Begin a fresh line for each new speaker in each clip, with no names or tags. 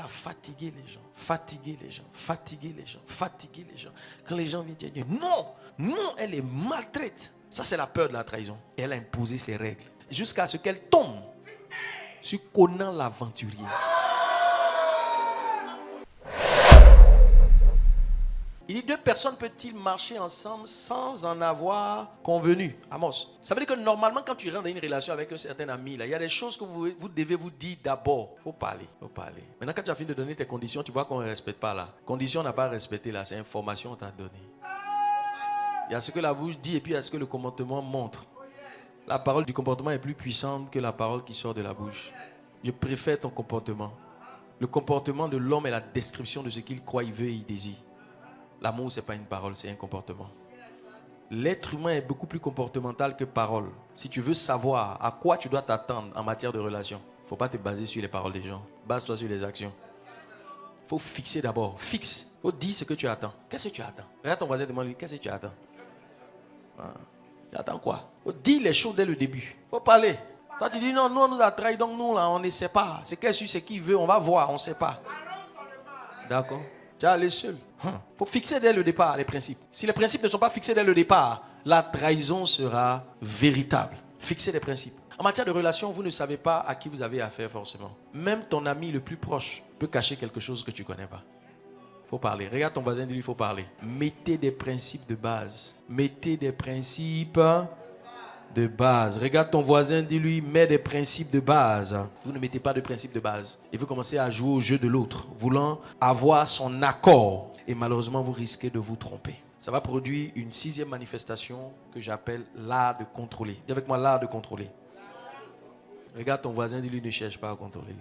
a fatigué les gens, fatigué les gens, fatigué les gens, fatigué les gens. Quand les gens viennent dire non, non, elle est maltraite. Ça, c'est la peur de la trahison. Et elle a imposé ses règles jusqu'à ce qu'elle tombe sur Conan l'aventurier. Il dit, 2 personnes peuvent-ils marcher ensemble sans en avoir convenu? Amos. Ça veut dire que normalement, quand tu rentres dans une relation avec un certain ami, là, il y a des choses que vous devez vous dire d'abord. Il faut parler. Maintenant, quand tu as fini de donner tes conditions, tu vois qu'on ne respecte pas là. Condition n'a pas respecté là, c'est information qu'on t'a donné. Il y a ce que la bouche dit et puis il y a ce que le comportement montre. La parole du comportement est plus puissante que la parole qui sort de la bouche. Je préfère ton comportement. Le comportement de l'homme est la description de ce qu'il croit, il veut et il désire. L'amour, ce n'est pas une parole, c'est un comportement. L'être humain est beaucoup plus comportemental que parole. Si tu veux savoir à quoi tu dois t'attendre en matière de relation, il ne faut pas te baser sur les paroles des gens. Base-toi sur les actions. Il faut fixer d'abord. Fixe. Il faut dire ce que tu attends. Qu'est-ce que tu attends? Regarde ton voisin, demande-lui, qu'est-ce que tu attends? Tu attends quoi? Il faut dire les choses dès le début. Il faut parler. Toi, tu dis non, nous on nous a trahi, donc nous là, on ne sait pas. C'est qu'est-ce qu'il veut, on va voir, on ne sait pas. D'accord? Tu es allé seul. Il faut fixer dès le départ les principes. Si les principes ne sont pas fixés dès le départ, la trahison sera véritable. Fixez les principes. En matière de relation, vous ne savez pas à qui vous avez affaire forcément. Même ton ami le plus proche peut cacher quelque chose que tu ne connais pas. Il faut parler. Regarde ton voisin, dis-lui, il faut parler. Mettez des principes de base. Mettez des principes de base. Regarde ton voisin, dis-lui, mets des principes de base. Vous ne mettez pas de principes de base. Et vous commencez à jouer au jeu de l'autre, voulant avoir son accord. Et malheureusement, vous risquez de vous tromper. Ça va produire une 6e manifestation que j'appelle l'art de contrôler. Dis avec moi, l'art de contrôler. Regarde ton voisin, dis-lui, ne cherche pas à contrôler.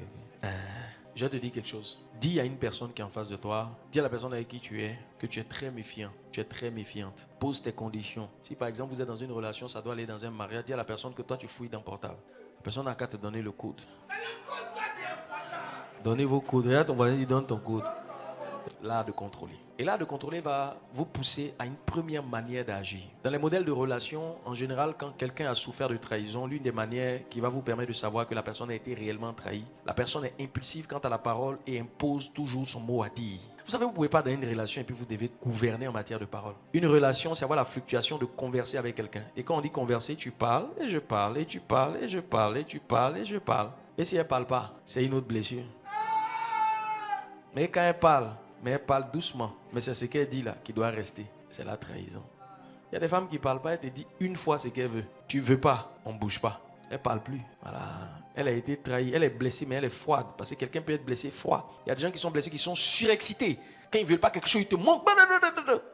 Je vais te dire quelque chose. Dis à une personne qui est en face de toi, dis à la personne avec qui tu es, que tu es très méfiant, tu es très méfiante. Pose tes conditions. Si par exemple vous êtes dans une relation, ça doit aller dans un mariage, dis à la personne que toi tu fouilles dans le portable. La personne n'a qu'à te donner le code. Donnez vos codes. Regarde ton voisin, il donne ton code. L'art de contrôler. Et l'art de contrôler va vous pousser à une première manière d'agir. Dans les modèles de relation, en général, quand quelqu'un a souffert de trahison, l'une des manières qui va vous permettre de savoir que la personne a été réellement trahie, la personne est impulsive quant à la parole et impose toujours son mot à dire. Vous savez, vous ne pouvez pas dans une relation et puis vous devez gouverner en matière de parole. Une relation, c'est avoir la fluctuation de converser avec quelqu'un. Et quand on dit converser, tu parles et je parle et tu parles et je parle et tu parles et je parle. Et si elle ne parle pas, c'est une autre blessure. Mais quand elle parle doucement. Mais c'est ce qu'elle dit là qui doit rester. C'est la trahison. Il y a des femmes qui ne parlent pas. Elle te dit une fois ce qu'elle veut. Tu ne veux pas, on ne bouge pas. Elle ne parle plus. Voilà. Elle a été trahie. Elle est blessée, mais elle est froide. Parce que quelqu'un peut être blessé froid. Il y a des gens qui sont blessés, qui sont surexcités. Quand ils ne veulent pas quelque chose, ils te manquent.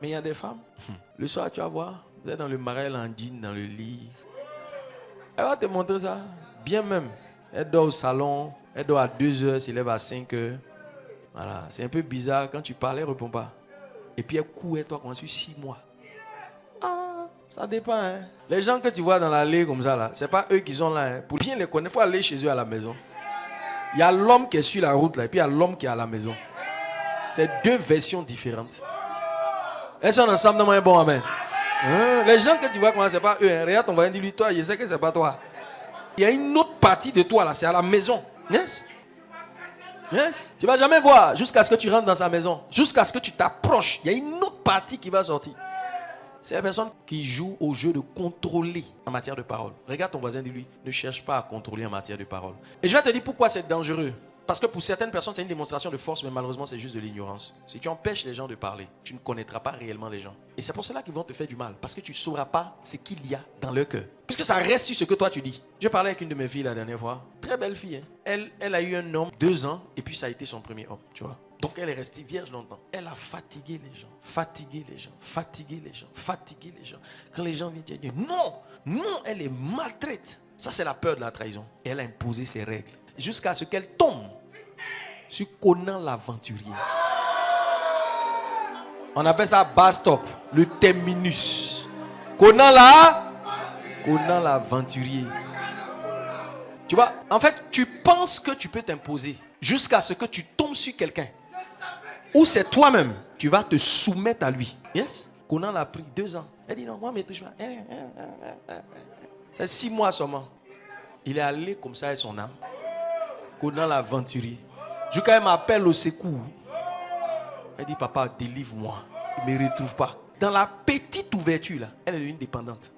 Mais il y a des femmes. Le soir, tu vas voir. Vous êtes dans le marais, elle en jean, dans le lit. Elle va te montrer ça. Bien même. Elle dort au salon. Elle dort à 2 heures, s'élève à 5 heures. Voilà, c'est un peu bizarre. Quand tu parles, elle ne répond pas. Et puis elle court et toi, comment sur 6 mois. Ah, ça dépend. Hein. Les gens que tu vois dans l'allée comme ça, là, ce n'est pas eux qui sont là. Hein. Pour bien les connaître, il faut aller chez eux à la maison. Il y a l'homme qui est sur la route, là, et puis il y a l'homme qui est à la maison. C'est 2 versions différentes. Elles sont ensemble dans un bon amen. Hein? Les gens que tu vois, ce n'est pas eux. Hein. Regarde ton voisin, dis-lui, toi, je sais que ce n'est pas toi. Il y a une autre partie de toi, là, c'est à la maison. Yes? Yes. Tu ne vas jamais voir jusqu'à ce que tu rentres dans sa maison. Jusqu'à ce que tu t'approches. Il y a une autre partie qui va sortir. C'est la personne qui joue au jeu de contrôler en matière de parole. Regarde ton voisin, dis-lui, ne cherche pas à contrôler en matière de parole. Et je vais te dire pourquoi c'est dangereux. Parce que pour certaines personnes, c'est une démonstration de force, mais malheureusement, c'est juste de l'ignorance. Si tu empêches les gens de parler, tu ne connaîtras pas réellement les gens. Et c'est pour cela qu'ils vont te faire du mal. Parce que tu ne sauras pas ce qu'il y a dans leur cœur. Puisque ça reste sur ce que toi tu dis. Je parlais avec une de mes filles la dernière fois. Très belle fille. Hein? Elle a eu un homme 2 ans, et puis ça a été son premier homme. Tu vois. Donc elle est restée vierge longtemps. Elle a fatigué les gens. Fatigué les gens. Fatigué les gens. Fatigué les gens. Quand les gens viennent dire non, non, elle est maltraite. Ça, c'est la peur de la trahison. Et elle a imposé ses règles. Jusqu'à ce qu'elle tombe sur Conan l'aventurier. On appelle ça bas-stop, le terminus. Conan l'aventurier. Tu vois, en fait, tu penses que tu peux t'imposer jusqu'à ce que tu tombes sur quelqu'un. Ou c'est toi-même, tu vas te soumettre à lui. Yes? Conan l'a pris 2 ans. Elle dit non, moi, je ne me touche pas. C'est 6 mois seulement. Il est allé comme ça avec son âme. Conan l'aventurier. Jusqu'à elle m'appelle au secours. Elle dit, papa, délivre-moi. Il ne me retrouve pas. Dans la petite ouverture, là, elle est devenue dépendante.